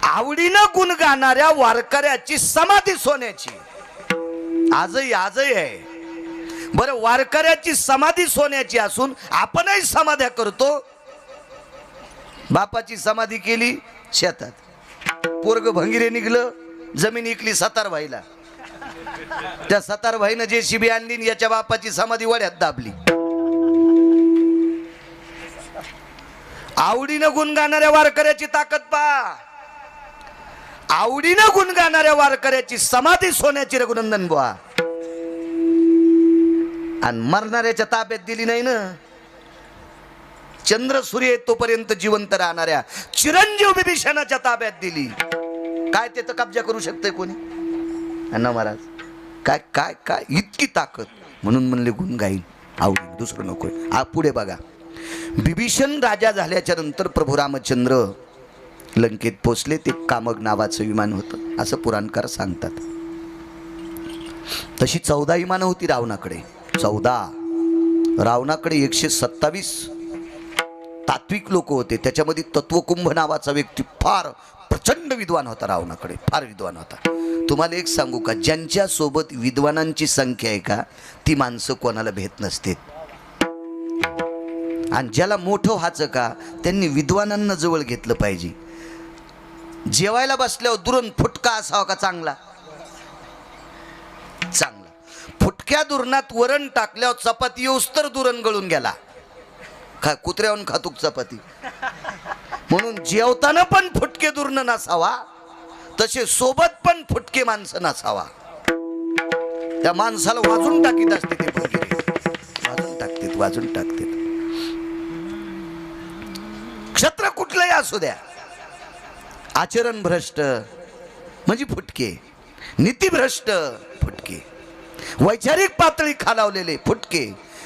आवडीनं गुण गाणाऱ्या वारकऱ्याची समाधी सोन्याची आजही आहे. बरं, वारकऱ्याची समाधी सोन्याची असून आपणही समाध्या करतो. बापाची समाधी केली शेतात, पोरग भंगिरे निघलं, जमीन इकली सतारभाईला. त्या सतारभाईनं JCB आणली, याच्या बापाची समाधी वड्यात दाबली. आवडीनं गुण गाणाऱ्या वारकऱ्याची ताकद पहा. आवडीनं गुण गाणाऱ्या वारकऱ्याची समाधी सोन्याची. रघुनंदन बुवा. आणि मरणाऱ्याच्या ताब्यात दिली नाही ना. चंद्र सूर्य तोपर्यंत जिवंत राहणाऱ्या चिरंजीव बिभीषणाच्या ताब्यात दिली. काय त्याचा कब्जा करू शकते कोणी? अण्णा महाराज काय काय काय इतकी ताकद. म्हणून म्हणले गुण गाईल आवडी, दुसरं नको. पुढे बघा. बिभीषण राजा झाल्याच्या नंतर प्रभू रामचंद्र लंकेत पोचले. ते कामग नावाचं विमान होतं असं पुराणकार सांगतात. तशी 14 विमानं होती रावणाकडे. 14. रावणाकडे 127 तात्विक लोक होते. त्याच्यामध्ये तत्वकुंभ नावाचा व्यक्ती फार प्रचंड विद्वान होता. रावणाकडे फार विद्वान होता. तुम्हाला एक सांगू का, ज्यांच्या सोबत विद्वानांची संख्या आहे का, ती माणसं कोणाला भेट नसते. आणि ज्याला मोठं व्हायचं का, त्यांनी विद्वानांना जवळ घेतलं पाहिजे. जेवायला बसल्यावर दुरण फुटका असावा का चांगला? चांगला. फुटक्या दुरणात वरण टाकल्यावर चपाती येऊस तर दुरण गळून गेला. कुत्र्याहून खातूक चपाती. म्हणून जेवताना पण फुटके दुरण नसावा, तसे सोबत पण फुटके माणसं नसावा. त्या माणसाला वाजून टाकीत असते ते भंगिरे. वाजून टाकतात. क्षत्र कुठलंही असू द्या, आचरण भ्रष्ट म्हणजे फुटके, नीतिभ्रष्ट फुटके, वैचारिक पातळी खालावलेले फुटके,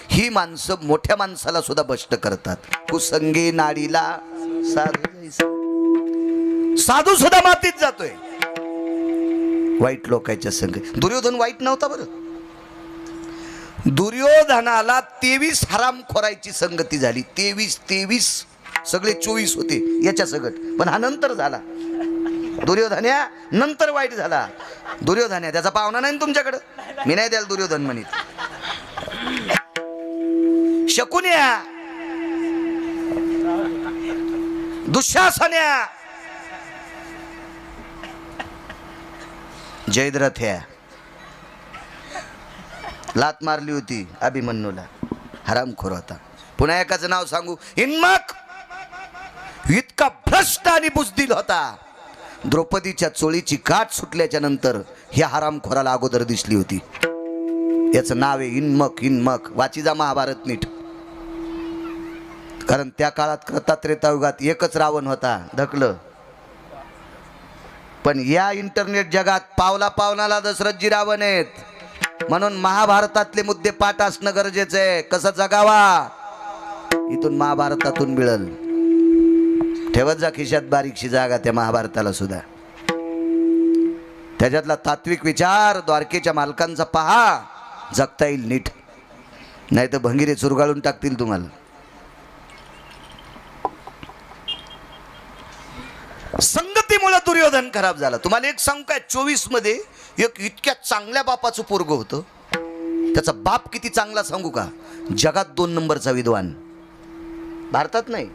ही माणसं मोठ्या माणसाला सुद्धा भ्रष्ट करतात. कुसंगे नाडीला साधू सुद्धा मातीत जातोय वाईट लोकांच्या संग. दुर्योधन वाईट नव्हता बरं. दुर्योधनाला 23 हरामखोराची संगती झाली. 23 सगळे 24 होते याच्या सगट. पण हा नंतर झाला. दुर्योधन्या नंतर वाईट झाला. दुर्योधन्या त्याचा पाहुणा नाही तुमच्याकडं. मी नाही द्याल दुर्योधन म्हणित. शकुन्या, दुःशासन्या, जयद्रथ्या लात मारली होती अभिमन्यूला. हरामखोर होता. पुन्हा एकाचं नाव सांगू, हिन्मक. इतका भ्रष्ट आणि बुजदिल होता. द्रौपदीच्या चोळीची गाठ सुटल्याच्या नंतर ह्या हरामखोराला अगोदर दिसली होती. याचं नाव आहे हिन्मक. वाची जा महाभारत नीट. कारण त्या काळात कृता त्रेतायुगात एकच रावण होता, ढकलं. पण या इंटरनेट जगात पावला पावलाला दशरथजी रावण आहेत. म्हणून महाभारतातले मुद्दे पाठ असणं गरजेचं आहे. कसं जगावा इथून महाभारतातून मिळल. ठेवत जा खिशात बारीकशी जागा त्या महाभारताला सुद्धा. त्याच्यातला तात्विक विचार द्वारकेच्या मालकांचा पहा, जगता येईल नीट. नाही तर भंगिरे चुरगाळून टाकतील तुम्हाला. संगतीमुळे दुर्योधन खराब झाला. तुम्हाला एक सांगू काय, 24 मध्ये एक इतक्या चांगल्या बापाचं पोरग होतं. त्याचा बाप किती चांगला सांगू का, जगात 2 नंबरचा विद्वान. भारतात नाही,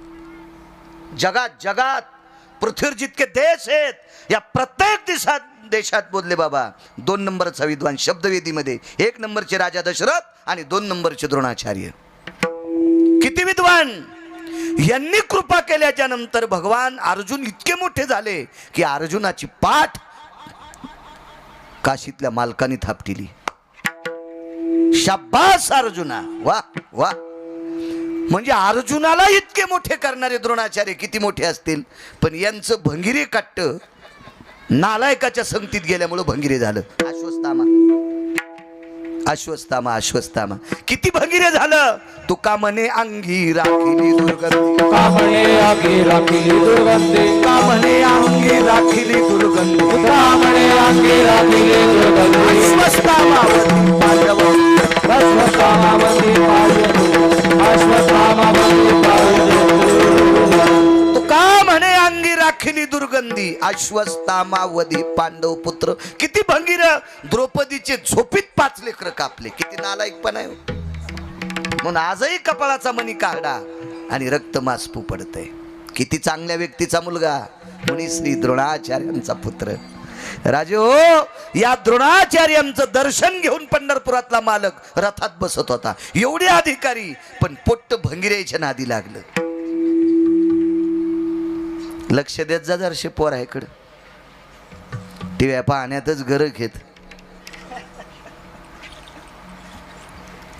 जगात पृथ्वीवर जितके देश आहेत, या प्रत्येक देशात बोलले बाबा 2 नंबरचा विद्वान. शब्दवेदीमध्ये 1 नंबरचे राजा दशरथ आणि 2 नंबरचे द्रोणाचार्य. किती विद्वान. यांनी कृपा केल्याच्या नंतर भगवान अर्जुन इतके मोठे झाले की अर्जुनाची पाठ काशीतल्या मालकाने थापटिली. शाबास अर्जुना, वा वा. म्हणजे अर्जुनाला इतके मोठे करणारे द्रोणाचार्य किती मोठे असतील. पण यांचं भंगिरे काट्ट नालायकाच्या संगतीत गेल्यामुळे भंगिरे झालं. अश्वत्थामा किती भंगिरे झालं. तुका म्हणे अंगी राखिली दुर्गंधी, तुका म्हणे अंगी राखिली दुर्गंधी, तुका म्हणे अंगी राखिली दुर्गंधी, तुका म्हणे अंगी राखिली दुर्गंधी. अश्वत्थामावती पांडव, अश्वत्थामावती पांडव, अश्वत्थामावती पांडव. तुका म्हणे अंगी राखिली दुर्गंधी. जरासंधी अश्वत्थामावधी पांडव पुत्र. किती भंगीर द्रौपदीचे झोपीत 5 लेकर कापले. किती नालायकपणा आहे. म्हणून आजही कपाळाचा मणी काढा आणि रक्तमास्पू पडतंय. किती चांगल्या व्यक्तीचा मुलगा, मुनी श्री द्रोणाचार्यांचा पुत्र. राजे हो, या द्रोणाचार्यांचं दर्शन घेऊन पंढरपुरातला मालक रथात बसत होता. एवढे अधिकारी, पण पोट्ट भंगिरेच्या नादी लागलं. लक्ष देत जा जरशे पोराकडे. टीव्या पाहण्यातच गरज घेत.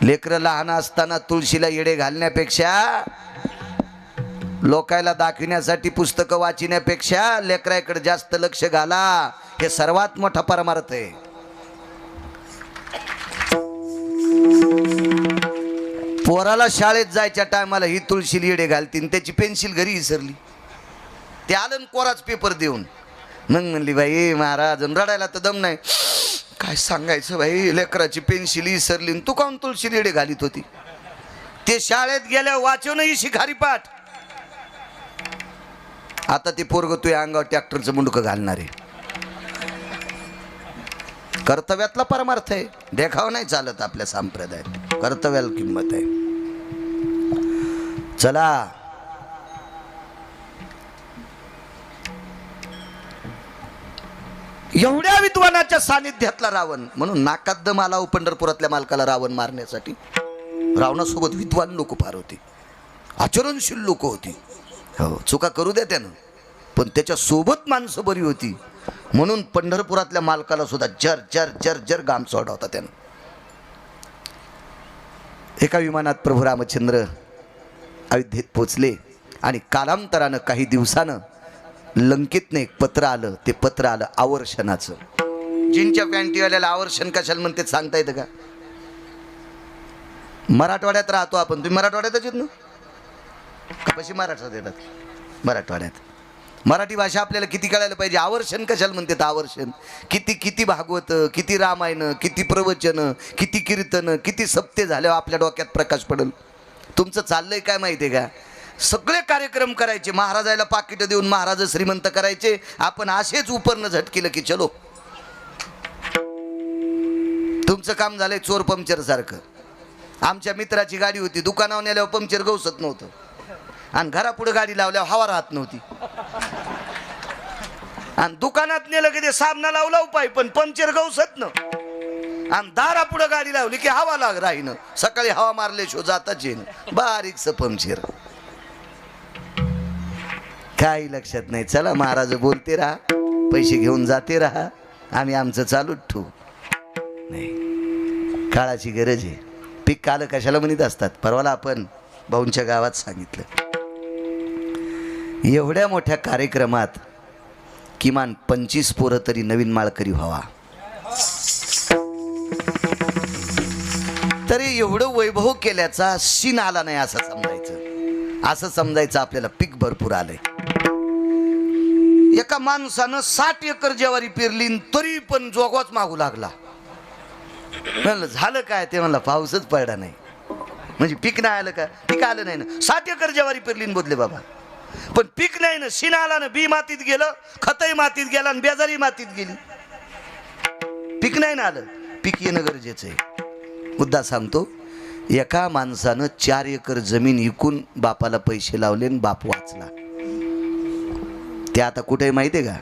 लेकरं लहान असताना तुळशीला येडे घालण्यापेक्षा, लोकायला दाखविण्यासाठी पुस्तकं वाचण्यापेक्षा लेकराकडे जास्त लक्ष घाला. हे सर्वात मोठा परमार्थ आहे. पोराला शाळेत जायच्या टायमाला ही तुळशी येडे घालतीन, त्याची पेन्सिल घरी विसरली. ते आलं कोराच पेपर देऊन. मग म्हणली बाई महाराज, रडायला तर दम नाही. काय सांगायचं बाई, लेकराची पेन्सिल विसरली, तू काऊन तुळशी येडे घालीत होती. ते शाळेत गेल्या वाचवणही शिखारी पाठ. आता ते पोरग तुझ्या अंगावर ट्रॅक्टरचं मुंडकं घालणार आहे. कर्तव्यातला परमार्थ आहे. देखाव नाही चालत आपल्या संप्रदायात. कर्तव्याला किंमत आहे. चला, एवढ्या विद्वानाच्या सानिध्यातला रावण. म्हणून नाकात दम आला पंढरपुरातल्या मालकाला रावण मारण्यासाठी. रावणासोबत विद्वान लोक फार होते, आचरणशील लोक होती. हो, चुका करू द्या त्यानं, पण त्याच्या सोबत माणसं बरी होती. म्हणून पंढरपुरातल्या मालकाला सुद्धा जर जर जर जर गाम सोडा होता त्यानं. एका विमानात प्रभू रामचंद्र अयोध्येत पोचले आणि कालांतरानं काही दिवसानं लंकेतनं एक पत्र आलं. ते पत्र आलं आवर्षणाचं. जिनच्या पॅन्टीवाल्याला आवर्षण कशाला म्हणते सांगता येतं का? मराठवाड्यात राहतो आपण. तुम्ही मराठवाड्यातच येत ना? कपाशी महाराष्ट्रात येतात. मराठवाड्यात मराठी भाषा आपल्याला किती कळायला पाहिजे. आवर्षण कशाला म्हणतात? आवर्षण. किती किती भागवत, किती रामायण, किती प्रवचन, किती कीर्तन, किती सप्ते झाल्यावर आपल्या डोक्यात प्रकाश पडेल. तुमचं चाललंय काय माहिती आहे का? सगळे कार्यक्रम करायचे, महाराजाला पाकिट देऊन महाराज श्रीमंत करायचे. आपण असेच उपरनं झटकिलं की चलो. तुमचं काम झालंय चोर पंक्चर सारखं. आमच्या मित्राची गाडी होती, दुकानावर नेल्यावर पंक्चर गवसत नव्हतं आणि घरापुढे गाडी लावल्यावर हवा राहत नव्हती. आणि दुकानात नेलं की ते साबणा लावला उपाय, पण पंक्चर गवसत न. आणि दारापुढे गाडी लावली की हवा लाग राहीन. सकाळी हवा मारले शो जाताच येईन बारीकच पंक्चर. काही लक्षात नाही. चला, महाराज बोलते राहा, पैसे घेऊन जाते राहा, आम्ही आमचं चालूच ठेवू. नाही, काळाची गरज आहे. पीक काल कशाला म्हणत असतात. परवाला आपण भाऊंच्या गावात सांगितलं, एवढ्या मोठ्या कार्यक्रमात किमान 25 पोरं तरी नवीन माळकरी व्हावा. तरी एवढं वैभव केल्याचा शीन आला नाही असं समजायचं. असं समजायचं आपल्याला पीक भरपूर आलंय. एका माणसानं 60 एकर ज्वारी पेरली तरी पण जोगवाच मागू लागला. म्हणलं झालं काय? ते म्हणलं पाऊसच पडला नाही. म्हणजे पीक नाही आलं का? पीक आलं नाही ना. 60 एकर ज्वारी पेरली बोलले बाबा, पण पीक नाही ना. शीन आला ना. बी मातीत गेलं, खतही मातीत गेला आणि बेजारी मातीत गेली. पीक नाही ना आलं. पीक येणं गरजेचं आहे. मुद्दा सांगतो, एका माणसानं 4 एकर जमीन विकून बापाला पैसे लावले आणि बाप वाचला. ते आता कुठे माहिती आहे का?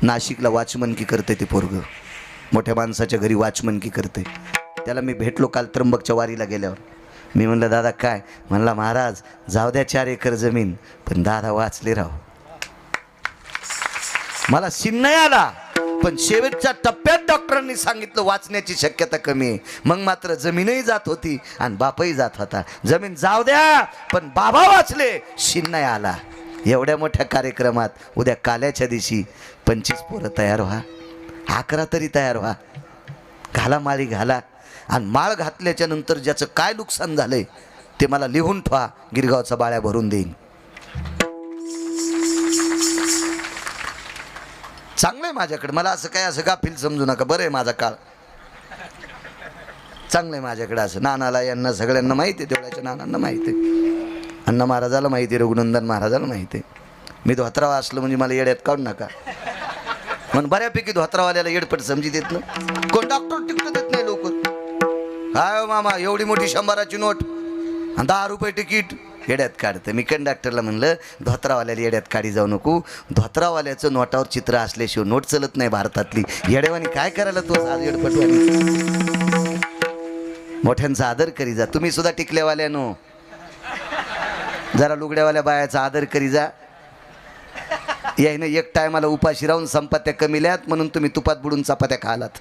नाशिकला वॉचमनकी करते ते पोरग. मोठ्या माणसाच्या घरी वॉचमनकी करते. त्याला मी भेटलो काल त्र्यंबकच्या वारीला गेल्यावर. मी म्हणलं दादा काय? म्हणला महाराज जाऊ द्या 4 एकर जमीन, पण दादा वाचले राव. मला शीन नाही आला, पण शेवटच्या टप्प्यात डॉक्टरांनी सांगितलं वाचण्याची शक्यता कमी आहे. मग मात्र जमीनही जात होती आणि बापही जात होता. जमीन जाऊ द्या, पण बाबा वाचले, शीन नाही आला. एवढ्या मोठ्या कार्यक्रमात उद्या काल्याच्या दिवशी 25 पोरं तयार व्हा, 11 तरी तयार व्हा. घाला माळी घाला. आणि माळ घातल्याच्या नंतर ज्याचं काय नुकसान झालंय ते मला लिहून ठेवा. गिरगावचा बाळ्या भरून देईन. चांगलंय माझ्याकडे. मला असं काय असं गाफील समजू नका. बरं आहे माझा काळ चांगलंय माझ्याकडे. असं नानाला यांना सगळ्यांना माहिती आहे. तेवढ्याच्या नानांना माहिती आहे. अण्णा महाराजाला माहिती आहे. रघुनंदन महाराजाला माहिती आहे. मी धोत्रावा असलो म्हणजे मला येड्यात काढू नका. म्हणून बऱ्यापैकी धोत्रावाल्याला येडपट समजी देत ना. कोण डॉक्टर तिकीट देत नाही लवकर. काय मामा एवढी मोठी 100ची नोट आणि 10 रुपये तिकीट येड्यात काढतं. मी कंडक्टरला म्हणलं धोत्रावाल्याला येड्यात काढी जाऊ नको. धोत्रावाल्याचं नोटावर चित्र असल्याशिवाय नोट चलत नाही भारतातली. येड्यावानी काय करायला तू आज येडपटवानी. मोठ्यांचा आदर करी जा. तुम्ही सुद्धा टिकल्यावाल्यानो जरा लुगड्यावाल्या बायाचा आदर करी जा. यायनं एक टायमाला उपाशी राहून संपत्त्या कमील्यात म्हणून तुम्ही तुपात बुडून चपात्या खालात.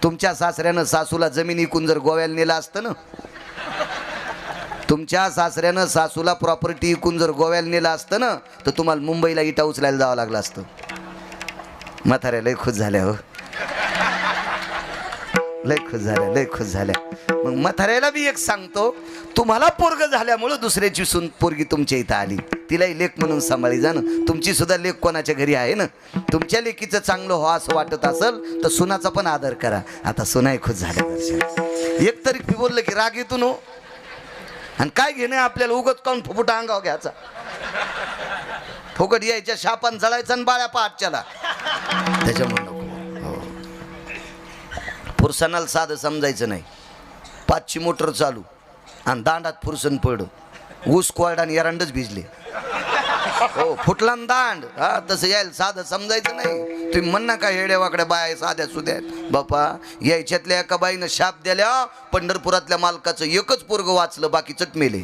तुमच्या सासऱ्यानं सासूला जमीन इकून जर गोव्याला नेलं असतं ना, तुमच्या सासऱ्यानं सासूला प्रॉपर्टी इकून जर गोव्याला नेलं असतं ना, तर तुम्हाला मुंबईला इटा उचलायला जावं लागलं असतं. म्हाताऱ्या लय खुश झाल्या हो, लय खुश झाल्या, लय खुश झाल्या. मग म्हाताऱ्याला बी एक सांगतो, तुम्हाला पोरग झाल्यामुळं दुसऱ्याची सून पोरगी तुमच्या इथं आली, तिलाही लेक म्हणून सांभाळी जा ना. तुमची सुद्धा लेक कोणाच्या घरी आहे ना. तुमच्या लेकीचं चांगलं हो असं वाटत असेल तर सुनाचा पण आदर करा. आता सुनाही खुश झाल्या. दर्शन एक तरी बोललं की राग येतो नो. आणि काय घेणे आपल्याला उगत काऊन फुफुटा अंगावर घ्यायचा. फुकट यायच्या शापान जळायचा आणि बाळ्या पाठच्याला. त्याच्यामुळे नको. पुरुषांना साधं समजायचं नाही. 5ची मोटर चालू आणि दांडात पुरुषन पड, ऊस कोरडा आणि एरंडच भिजले. हो फुटला दांड. हा तसं यायला साधं समजायचं नाही. तुम्ही म्हणा का हेड्या वाकड्या बाया साध्या सुद्या बापा. यायच्यातल्या एका बाईनं शाप दिल्या, पंढरपुरातल्या मालकाचं एकच पोरग वाचलं, बाकी चट मेले.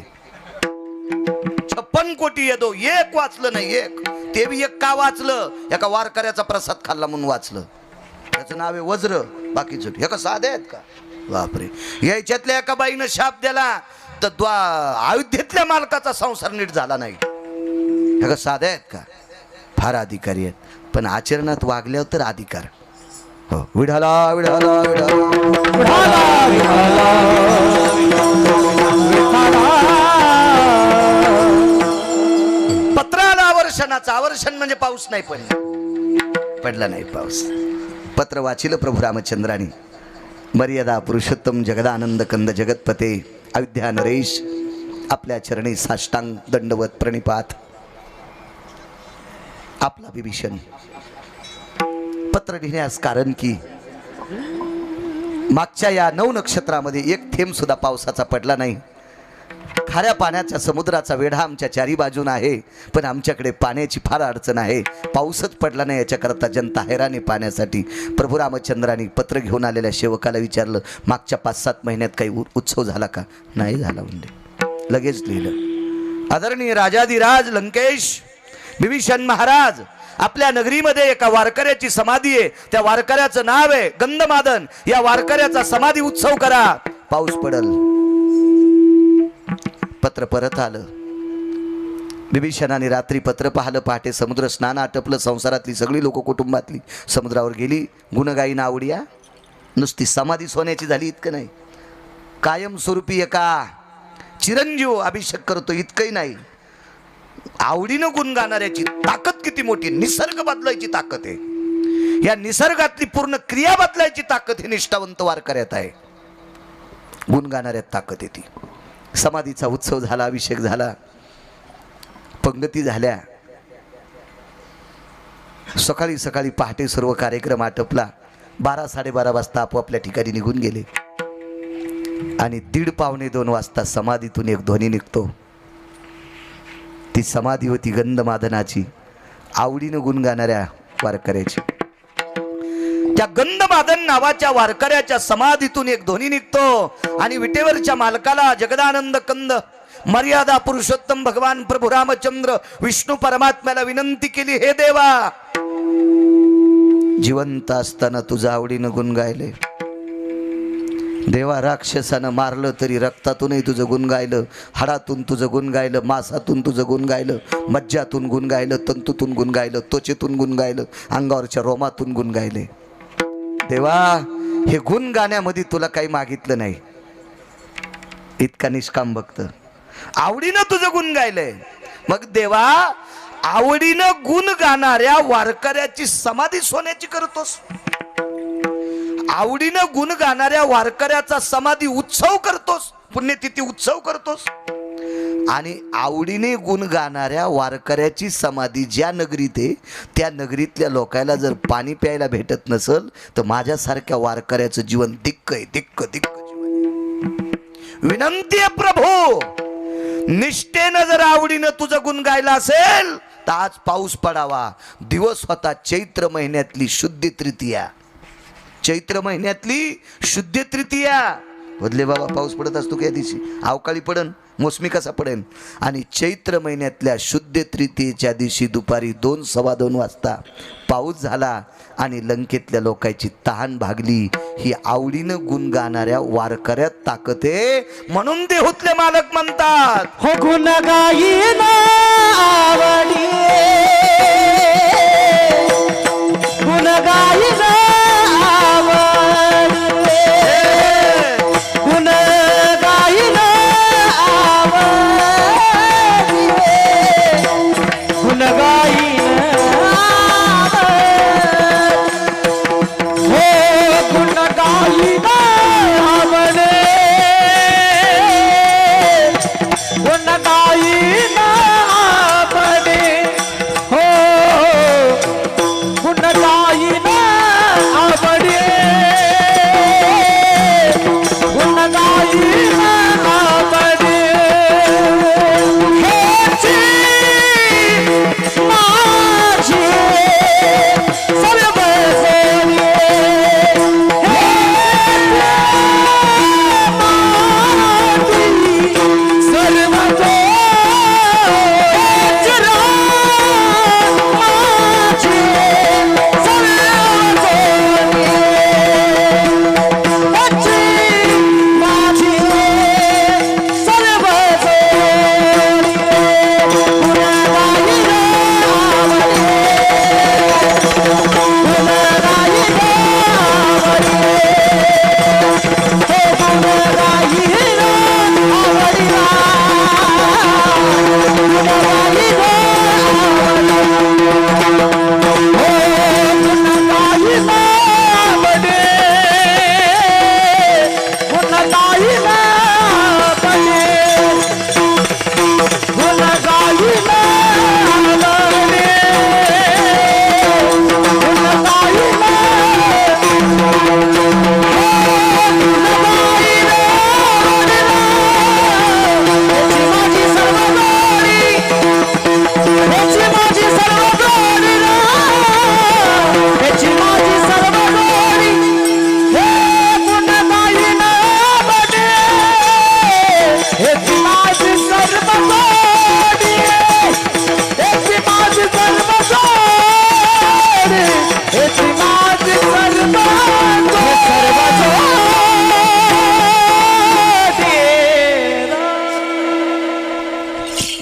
56 कोटी येतो, एक वाचलं नाही. एक ते बी एक का वाचलं, एका वारकऱ्याचा प्रसाद खाल्ला म्हणून वाचलं. त्याचं नाव आहे वज्र, बाकी चट. हे का साधे आहेत का. बापरे. यायच्यातल्या एका बाईनं शाप दिला तर अयोध्येतल्या मालकाचा संसार नीट झाला नाही. हे का साधे आहेत का. फार अधिकारी आहेत, पण आचरणात वागल्यावर तर अधिकार. हो विढाला विढाला विढाला. पत्राला आवर्षणाचं. आवर्षण म्हणजे पाऊस नाही पडला नाही पाऊस. पत्र वाचिलं प्रभू रामचंद्रानी. मर्यादा पुरुषोत्तम जगदानंद कंद जगतपते अयोध्या नरेश आपल्या चरणी साष्टांग दंडवत प्रणिपात. आपला विभीषण पत्र लिहिण्यास कारण की मागच्या या 9 नक्षत्रामध्ये एक थेंब सुद्धा पावसाचा पडला नाही. खाऱ्या पाण्याच्या समुद्राचा वेढा आमच्या चारी बाजून आहे, पण आमच्याकडे पाण्याची फार अडचण आहे. पाऊसच पडला नाही. याच्याकरता जनता हैराणी पाण्यासाठी. प्रभू रामचंद्रांनी पत्र घेऊन आलेल्या सेवकाला विचारलं, मागच्या 5-7 महिन्यात काही उत्सव झाला का. नाही झाला म्हणजे. लगेच लिहिलं, आदरणीय राजाधिराज लंकेश विभीषण महाराज, आपल्या नगरीमध्ये एका वारकऱ्याची समाधी आहे. त्या वारकऱ्याचं नाव आहे गंधमादन. या वारकऱ्याचा समाधी उत्सव करा, पाऊस पडल. पत्र परत आलं. विभीषणाने रात्री पत्र पाहिलं. पहाटे समुद्र स्नान आटपलं. संसारातली सगळी लोक कुटुंबातली समुद्रावर गेली. गुणगायीन आवडिया. नुसती समाधी सोन्याची झाली इतकं नाही, कायमस्वरूपी एका चिरंजीव अभिषेक करतो इतकंही नाही. आवडीनं गुण गाणाऱ्याची ताकद किती मोठी. निसर्ग बदलायची ताकद आहे. या निसर्गातली पूर्ण क्रिया बदलायची ताकद ही निष्ठावंत वारकऱ्यात आहे. गुण गाणाऱ्यात ताकद येते. समाधीचा उत्सव झाला, अभिषेक झाला, पंगती झाल्या. सकाळी सकाळी पहाटे सर्व कार्यक्रम आटपला. 12-12:30 वाजता आपोआपल्या ठिकाणी निघून गेले. आणि 1:30-1:45 वाजता समाधीतून एक ध्वनी निघतो. ती समाधी होती गंधमादनाची, आवडीनं गुण गाणाऱ्या वारकऱ्याची. त्या गंधमादन नावाच्या वारकऱ्याच्या समाधीतून एक ध्वनी निघतो आणि विटेवरच्या मालकाला जगदानंद कंद मर्यादा पुरुषोत्तम भगवान प्रभू रामचंद्र विष्णू परमात्म्याला विनंती केली, हे देवा, जिवंत असताना तुझं आवडीनं गुण गायले. देवा, राक्षसानं मारलं तरी रक्तातूनही तुझं गुण गायलं, हाडातून तुझं गुण गायलं, मांसातून तुझं गुण गायलं, मज्जातून गुण गायलं, तंतूतून गुण गायलं, त्वचेतून गुण गायलं, अंगावरच्या रोमातून गुण गायले. देवा, हे गुण गाण्यामध्ये तुला काही मागितलं नाही. इतका निष्काम भक्त आवडीनं तुझं गुण गायलंय. मग देवा, आवडीनं गुण गाणाऱ्या वारकऱ्याची समाधी सोन्याची करतोस. आवडीनं गुण गाणाऱ्या वारकऱ्याचा समाधी उत्सव करतोस, पुण्यतिथी उत्सव करतोस. आणि आवडीने गुण गाणाऱ्या वारकऱ्याची समाधी ज्या नगरीत आहे त्या नगरीतल्या लोकायला जर पाणी प्यायला भेटत नसल तर माझ्यासारख्या वारकऱ्याचं जीवन दिक्क आहे, दिक्क दिक्क जीवन आहे. विनंती आहे प्रभू, निष्ठेनं जर आवडीनं तुझं गुण गायला असेल तर आज पाऊस पडावा. दिवस होता चैत्र महिन्यातली शुद्ध तृतीया, चैत्र महिन्यातली शुद्ध तृतीया. बदले बाबा पाऊस पडत असतो त्या दिवशी, अवकाळी पडन, मोसमी कसा पडेन. आणि चैत्र महिन्यातल्या शुद्ध तृतीयेच्या दिवशी दुपारी 2-2:15 वाजता पाऊस झाला आणि लंकेतल्या लोकांची तहान भागली. ही आवडीनं गुण गाणाऱ्या वारकऱ्यात ताकद आहे. म्हणून देहूतले मालक म्हणतात, हो गुण गायीन आवडी, गुण गायीन आवडी, गुण गायीन आवडी, गुण गायीन हो गुण गायीन आवडे, गुण गायीन आवडे, हो गुण गायीन आवडे, गुण गायीन आवडे. हेची माझी सर्व सोयी,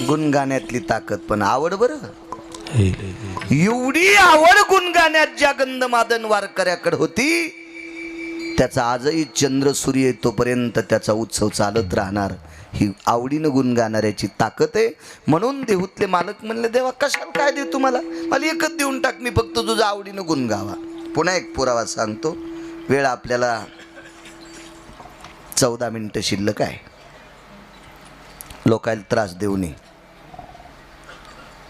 गुण गाण्यातली ताकद पण आवड. बरं एवढी आवड गुण गाण्यात ज्या गंधमादन वारकऱ्याकडे होती त्याचा आजही चंद्र सूर्य तोपर्यंत त्याचा उत्सव चालत राहणार. ही आवडीनं गुण गाणाऱ्याची ताकद आहे. म्हणून देहूतले मालक म्हणले, देवा कशाला काय देऊ तुम्हाला, मला एकच देऊन टाक, मी फक्त तुझं आवडीनं गुण गावा. पुन्हा एक पुरावा सांगतो. वेळ आपल्याला 14 मिनिटं शिल्लक आहे. लोकायला त्रास देऊ नये.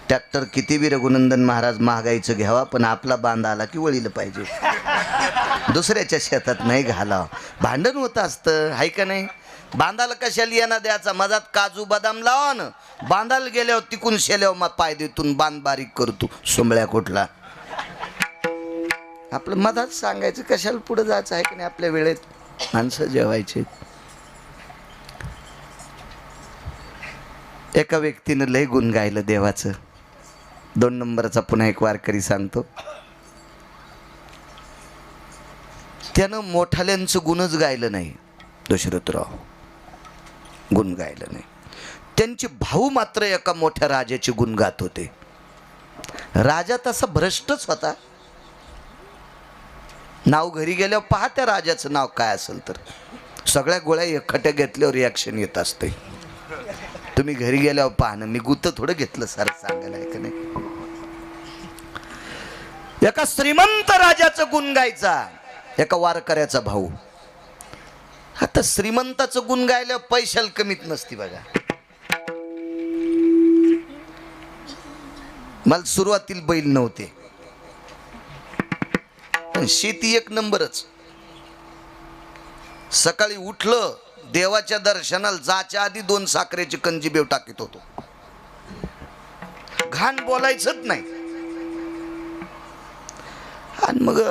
ट्रॅक्टर किती बी रघुनंदन महाराज महागाईचं घ्यावा, पण आपला बांध आला की वळीलं पाहिजे. दुसऱ्याच्या शेतात नाही घालावं. भांडण होतं असतं, हाय का नाही. बांधाला कशाला येणं द्यायचा, मधात काजू बदाम लावा ना, बांधाला गेल्यावर तिकून शेल्यावर मग पाय देतून बांध बारीक करतो सोंबळ्या कुठला. आपलं मधात सांगायचं, कशाला पुढे जायचं आहे की नाही. आपल्या वेळेत माणसं जेवायचे. एका व्यक्तीनं लय गुण गायलं देवाचं. 2 नंबरचा पुन्हा एक वारकरी सांगतो. त्यानं मोठाल्यांचं गुणच गायलं नाही, दशरथराव गुण गायलं नाही. त्यांचे भाऊ मात्र एका मोठ्या राजाचे गुण गात होते. राजा तसा भ्रष्टच होता. नाव घरी गेल्यावर पहा त्या राजाचं नाव काय असेल तर सगळ्या गोळ्या एकखट्या घेतल्यावर रिॲक्शन येत असते. तुम्ही घरी गेल्यावर पाहणं, मी गुत्त थोडं घेतलं सारं सांगायला आहे का नाही. एका श्रीमंत राजाचं गुण गायचा एका वारकऱ्याचा भाऊ. आता श्रीमंताचं गुण गायल्यावर पैशाला कमीत नसती बघा. मला सुरुवातील बैल नव्हते, पण शेती एक नंबरच. सकाळी उठलं, देवाच्या दर्शनाला जाच्या आधी 2 साखरेची कंजीबेव टाकीत होतो. घाण बोलायचंच नाही. आणि मग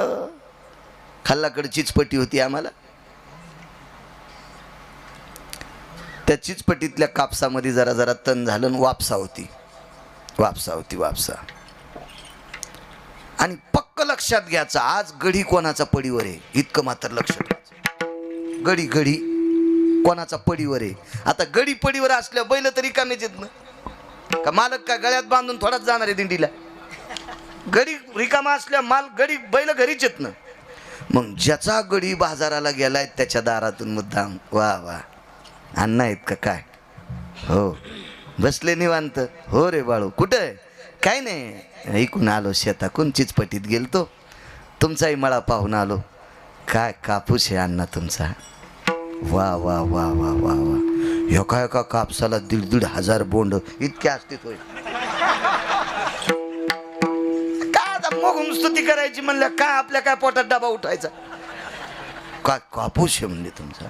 खाल्लाकडे चिचपटी होती आम्हाला. त्या चिचपटीतल्या कापसामध्ये जरा जरा तण झालं आणि वापसा होती. आणि पक्क लक्षात घ्यायचं, आज गडी कोणाचा पडीवर आहे इतकं मात्र लक्षात घ्यायचं. गडी कोणाचा पडीवर आहे. आता गडी पडीवर असल्या बैल तरी कामेच येत ना का? मालक का गळ्यात बांधून थोडाच जाणार आहे दिंडीला? गडी रिकामा असल्या गडी बैल घरीच येत ना. मग ज्याचा गडी बाजाराला गेलाय त्याच्या दारातून मुद्दाम वा वा अण्णा आहेत का काय? हो. बसले निवांत. हो रे बाळू, कुठं? काय नाही, ऐकून आलो शेताकून, चिचपटीत गेलतो, तुमचाही मळा पाहून आलो. काय कापूस आहे अण्णा तुमचा? वा वा वा वा वा वा. एका कापसाला 1,500 बोंड इतके असतील होय. काय आता मोगून स्तुती करायची म्हणल्या काय? आपल्या काय पोटात डबा उठायचा? काय कापूस आहे म्हणजे तुमचा?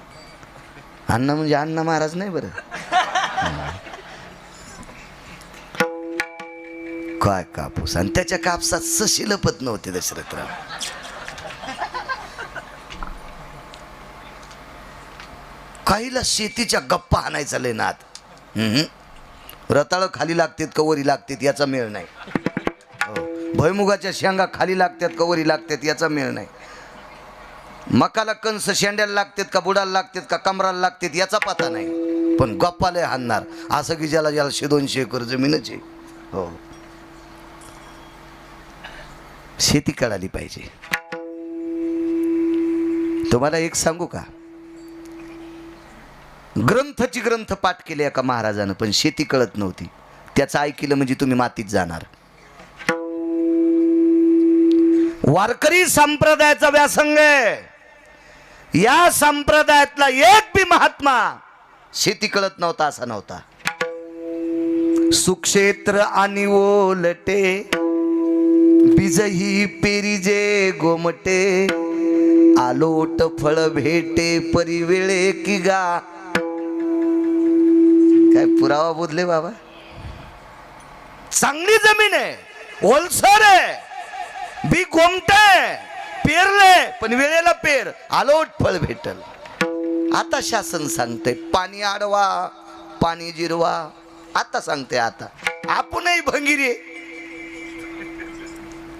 अण्णा म्हणजे अण्णा महाराज नाही बरं. काय कापूस. आणि त्याच्या कापसात सशी लपत नव्हते दशरथराव. काहीला शेतीच्या गप्पा आणायचा लय नाद. रताळ खाली लागतात का वरी लागतात याचा मेळ नाही. भुईमुगाच्या शेंगा खाली लागतात का वरी लागतात याचा मेळ नाही. मकाला कंस शेंड्याला लागतात का बुडाला लागतात का कमराला लागतात याचा पता नाही. पण गप्पा लय हाणणार असं की ज्याला 100-200 एकर जमीनच आहे. हो, शेती कळाली पाहिजे. तुम्हाला एक सांगू का? ग्रंथ पाठ केले एका महाराजानं, पण शेती कळत नव्हती. त्याचं ऐकलं म्हणजे तुम्ही मातीत जाणार. वारकरी संप्रदायाचा व्यासंग आहे. या संप्रदायातला एक बी महात्मा शेती कळत नव्हता असा नव्हता. सुक्षेत्र आणि ओलटे बीजही पेरिजे गोमटे, आलोट फळ भेटे परिवेळे की गा. काय पुरावा बोलले बाबा. चांगली जमीन आहे, ओलसर आहे, बी गोमटे, पेरले पण वेळेला पेर, आलोट फळ भेटल. आता शासन सांगते पाणी अडवा, पाणी जिरवा. आता सांगते, आता आपणही भंगिरी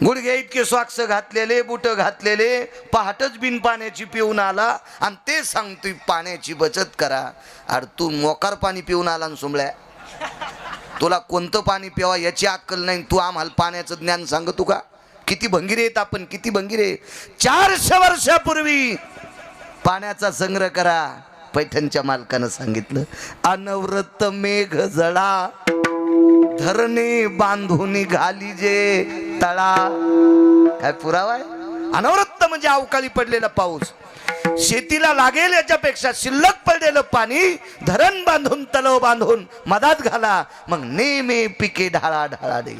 गुडघ्या इतके सॉक्स घातलेले, बुट घातलेले, पहाटच बिन पाण्याची पिऊन आला आणि ते सांगतोय पाण्याची बचत करा. अरे तू मोकार पाणी पिऊन आला ना सुंबळ्या, तुला कोणतं पाणी पिवा याची अक्कल नाही. तू आम्हाला पाण्याचं ज्ञान सांगतो का? किती भंगिरे आहेत आपण, किती भंगिरे. 400 वर्षापूर्वी पाण्याचा संग्रह करा. पैठणच्या मालकानं सांगितलं, अनवरत मेघ जळा, धरणे बांधून घाली जे तळा. काय पुरावा आहे? अनवरत म्हणजे अवकाळी पडलेला पाऊस. शेतीला लागेल याच्यापेक्षा शिल्लक पडलेलं पाणी धरण बांधून, तलाव बांधून मधात घाला, मग नेमे पिके ढाळा ढाळा दे.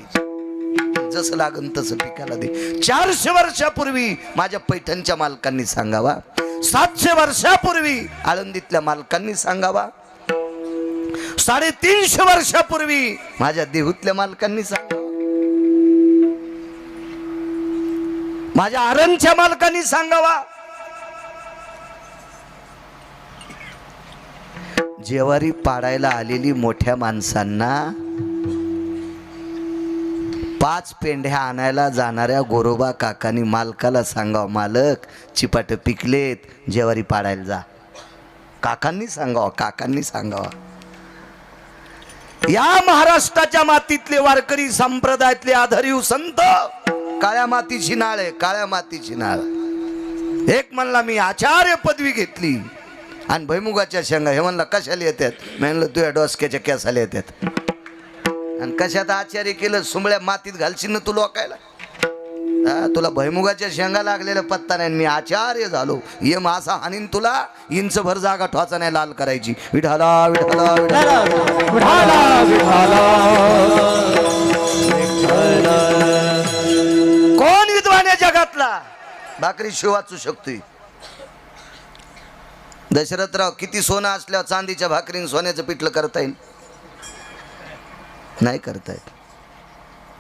जसं लागन तसं पिकाला दे. 400 वर्षापूर्वी माझ्या पैठणच्या मालकांनी सांगावा, 700 वर्षापूर्वी आळंदीतल्या मालकांनी सांगावा, 350 वर्षापूर्वी माझ्या देहूतल्या मालकांनी सांगावा, माझ्या आरणच्या मालकांनी सांगावा. जेवारी पाडायला आलेली मोठ्या माणसांना 5 पेंढ्या आणायला जाणाऱ्या गोरोबा काकांनी मालकाला सांगावं, मालक चिपाट पिकलेत, जेवारी पाडायला जा. काकांनी सांगावं, काकांनी सांगावं. या महाराष्ट्राच्या मातीतले वारकरी संप्रदायातले आधारीव संत काळ्या मातीची नाळ आहे, काळ्या मातीची नाळ. एक म्हणला मी आचार्य पदवी घेतली आणि भैमुगाच्या शेंगा. हे म्हणला कशाला येतात? म्हणलं तुझ्या डोसक्याच्या केसाला येतात. आणि कशात आचार्य केलं? सुंबळ्या मातीत घालशील ना तू लोकायला. तुला भैमुगाच्या शेंगा लागलेला पत्ता नाही, मी आचार्य झालो. ये मासा हानीन तुला, इंच भर जागा ठोचा नाही लाल करायची. विठाला विठाला विठाला विठाला विठाला भाकरी शिव वाचू शकतोय. दशरथराव किती सोनं असल्यावर चांदीच्या भाकरीने सोन्याचं पिठलं करता येईल? नाही करता येत.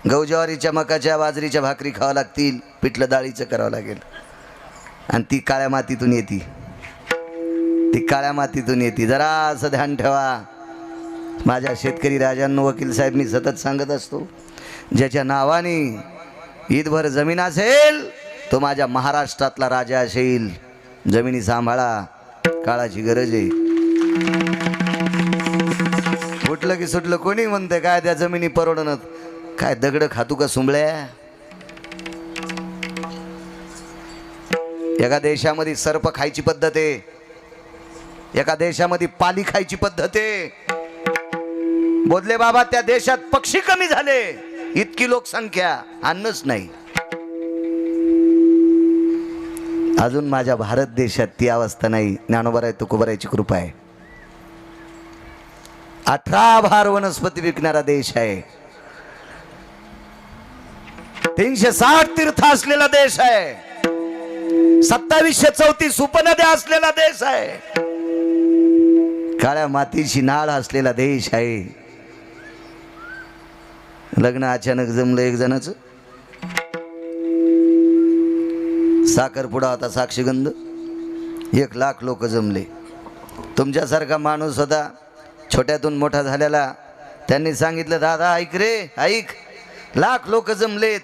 गहू ज्वारीच्या मकाच्या बाजरीच्या भाकरी खावं लागतील, पिठलं डाळीचं करावं लागेल. आणि ती काळ्या मातीतून येते, ती काळ्या मातीतून येते. जरा असं ध्यान ठेवा. माझ्या शेतकरी राजांनो, वकील साहेब, मी सतत सांगत असतो, ज्याच्या नावाने ईदभर जमीन असेल तो माझ्या महाराष्ट्रातला राजा असेल. जमिनी सांभाळा, काळाची गरज आहे. उठलं की सुटलं कोणी म्हणते काय त्या जमिनी परवडणं, काय दगड खातू का सुंबळ्या. एका देशामध्ये सर्प खायची पद्धत आहे, एका देशामध्ये पाली खायची पद्धत आहे. बोधले बाबा, त्या देशात पक्षी कमी झाले, इतकी लोकसंख्या, अन्नच नाही. अजून माझ्या भारत देशात ती अवस्था नाही. ज्ञानोबराय तुकोबरायची कृपा आहे. 18 भार वनस्पती विकणारा देश आहे. 360 तीर्थ असलेला देश आहे. 2734 उपनद्या असलेला देश आहे. काळ्या मातीची नाळ असलेला देश आहे. लग्न अचानक जमलं एक जणाचं. साखरपुडा होता, साक्षीगंध. 1 लाख लोक जमले. तुमच्यासारखा माणूस होता, छोट्यातून मोठा झालेला. त्यांनी सांगितलं, दादा ऐक रे, ऐक, लाख लोक जमलेत,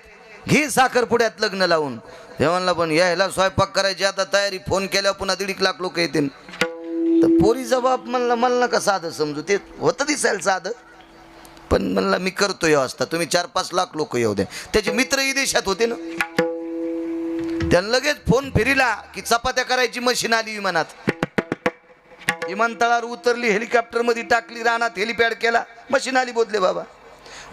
घे साखरपुड्यात लग्न लावून. हे म्हणलं, पण यायला स्वयंपाक करायची आता तयारी, फोन केल्यावर पुन्हा 1.5 लाख लोक येतील. तर पोरीचा बाप म्हणला, मला नका साधं समजू. ते होतं दिसायला साधं, पण म्हणला मी करतो व्यवस्था, तुम्ही 4-5 लाख लोक येऊ द्या. त्याचे मित्रही देशात होते ना. त्यानं लगेच फोन फिरिला की चपात्या करायची मशीन आली विमानात. विमानतळावर उतरली, हेलिकॉप्टर मध्ये टाकली, रानात हेलिपॅड केला, मशीन आली. बोधले बाबा,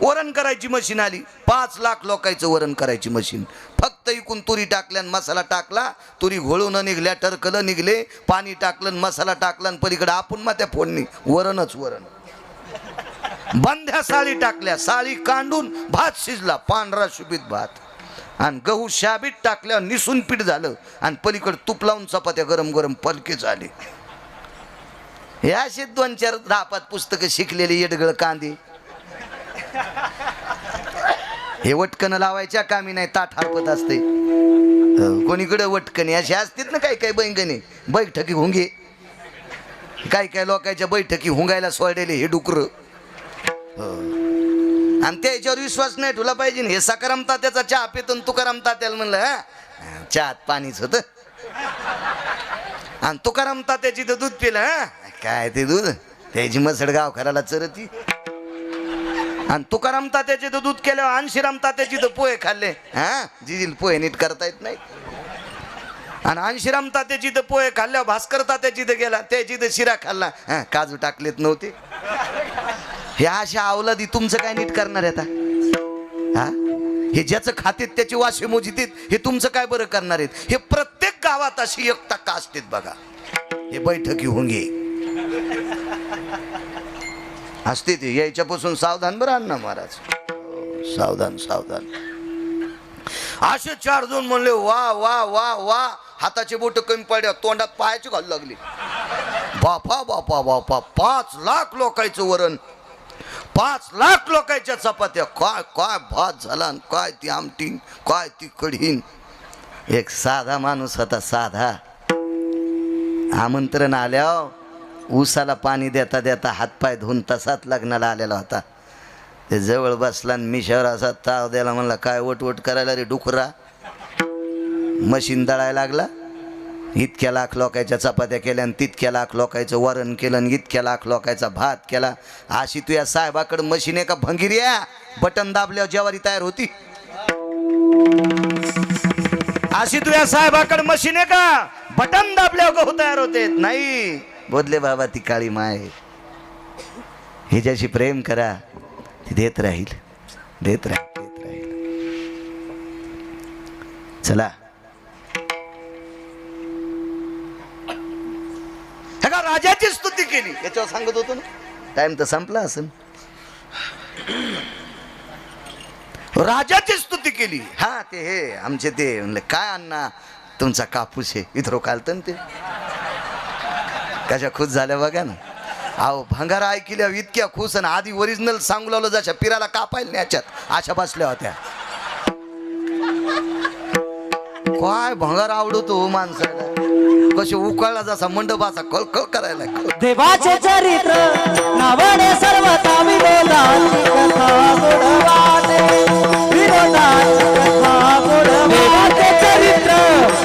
वरण करायची मशीन आली. 5 लाख लोकांचं वरण करायची मशीन. फक्त इकून तुरी टाकल्या, मसाला टाकला, तुरी घोळून निघल्या, टरकलं निघले, पाणी टाकलं, मसाला टाकला, पलीकडे आपण मग त्या फोडणी वरणच वरण. बंध्या साळी टाकल्या, साळी कांडून भात शिजला, पांढरा शुभीत भात. आणि गहू शाबीत टाकल्यावर निसून पीठ झालं, आणि पलीकडे तूप लावून चपात्या गरम गरम पलके झाले. हे असे 2-4 10-5 पुस्तकं शिकलेले येडगळ कांदे. हे वटकन लावायच्या कामी नाही, ताट हरपत असते. कोणीकडे वटकणी असे असतात ना, काही काही बैंगणे, बैठकी हुंगे, काही काही लोकांच्या बैठकी हुंगायला सोडलेले हे डुकर. आणि त्याच्यावर विश्वास नाही ठेवला पाहिजे. हे सकाराम तात्याचा चहा पितून तुकाराम तात्याला म्हणलं, चहात पाणीच होतं. आणि तुकाराम तात्याची तर दूध पिलं. काय ते दूध, त्याची मसड गाव खराला चरती. आणि तुकाराम तात्याचे तर दूध केल्यावर अंशीराम तात्याची तर पोहे खाल्ले. जिजील पोहे नीट करता येत नाही. आणि अंशीराम तात्याची तर पोहे खाल्ल्यावर भास्कर तात्याची तर गेला, त्याची तर शिरा खाल्ला, काजू टाकलेत नव्हते. हे अशा अवलादी तुमचं काय नीट करणार आहे आता? हे ज्याचं खातेत त्याची वाशे मोजितीत, हे तुमचं काय बरं करणार आहेत? हे प्रत्येक गावात अशी 1% असते बघा. हे बैठकी होंगे असते, ते यायच्यापासून सावधान बरं अण्णा महाराज. सावधान सावधान. असे 4 जण म्हणले, वा वा वा वा. हाताचे बोट कमी पडल्या, तोंडात पायाची घालू लागली. बापा बापा बापा, 5 लाख लोकांचं वरण, 5 लाख लोकांच्या चपात्या. काय काय भात झाला, काय ती आमटी, काय ती कढीन. एक साधा माणूस होता, साधा. आमंत्रण आल्यावर ऊसाला पाणी देता देता हातपाय धुवून तसाच लग्नाला आलेला होता. ते जवळ बसला आणि मिशावर असा ताव द्यायला. म्हणला, काय वटवट करायला रे डुकरा. मशीन दळायला लागला. इतक्या लाख लोकांच्या चपात्या केल्या, आणि तितक्या लाख लोकांचं वरण केलं, आणि इतक्या लाख लोकांचा भात केला. अशी तू या साहेबाकडे मशीन आहे का भंगिरिया? बटन दाबल्यावर ज्वारी तयार होती. अशी तू या साहेबाकडे मशीन आहे का बटन दाबल्यावर गहू तयार होते? नाही. बोधले बाबा, ती काळी माय, हिच्याशी प्रेम करा, ती देत राहील, देत राहील, देत राहील. चला, राजाची स्तुती केली. याच्यावर सांगत होतो ना, टाइम तर संपला असेल. राजाची स्तुती केली. ते हे आमचे ते म्हणले, काय अण्णा तुमचा कापूस आहे इथरो कालतं ना ते कशा खुश झाल्या बघा ना. अहो भंगारा ऐकल्या इतक्या खुश आणि आधी ओरिजिनल सांगू लावलं जशा पिराला कापायला न्याच्यात अशा बसल्या होत्या. काय भंगार आवडतो माणसाला कसे उकळला जसा मंडपाचा कळकळ करायला. देवाचे चरित्र नावडे सर्वता विनोदाची कथा गोडवाने विनोदाची कथा गोडवाने. देवाचे चरित्र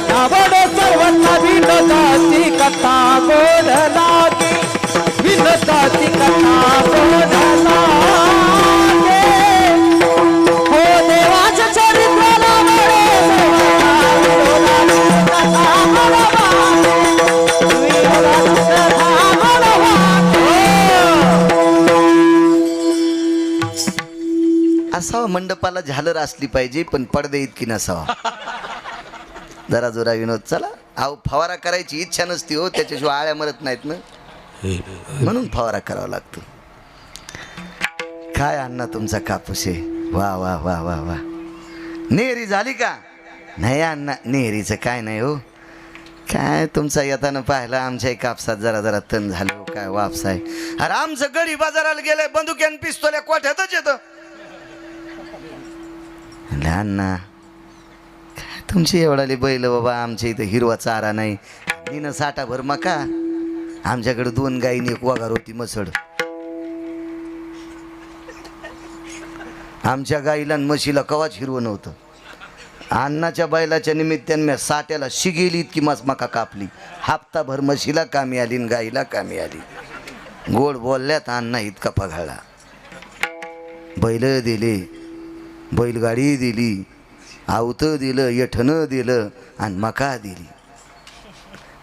नावडे सर्वता विनोदाची कथा गोड लागे विनोदाची कथा गोड लागे. हो देवाचे चरित्र नावडे सर्वता विनोदाची कथा गोडवाने. असावा मंडपाला झालर असली पाहिजे पण पडदे इतकी नसावा. जरा जोरा विनोद चला. अहो फवारा करायची इच्छा नसती हो त्याच्याशिवाय आळ्या मरत नाहीत ना म्हणून फवारा करावा लागतो. काय अण्णा तुमचा कापूस आहे वा वा वा वा वा. नेहरी झाली का? नाही अण्णा नेहरीचं काय नाही हो. काय तुमचा येताना पाहिला आमच्याही कापसात जरा जरा तण झालं हो. काय वापस आहे. अरे आमचं गडी बाजाराला गेलंय बंदुक्यान पिस्तोल्या कोठ्यातच येतं. अण्णा काय तुमची एवढाली बैल बाबा आमच्या इथं हिरवा चारा नाही. निनं साठा भर मका आमच्याकडे 2 गायीने 1 वगार होती मसड. आमच्या गाईला आणि म्हशीला कवाच हिरवं नव्हतं. अण्णाच्या बैलाच्या निमित्ताने मी साठ्याला शिगेली इतकी मका कापली. हप्ताभर म्हशीला कामी आली आणि गाईला कामी आली. गोड बोलल्यात अण्णा इतका पघाळला. बैल दिले बैलगाडी दिली आवतं दिलं येठणं दिलं आणि मका दिली.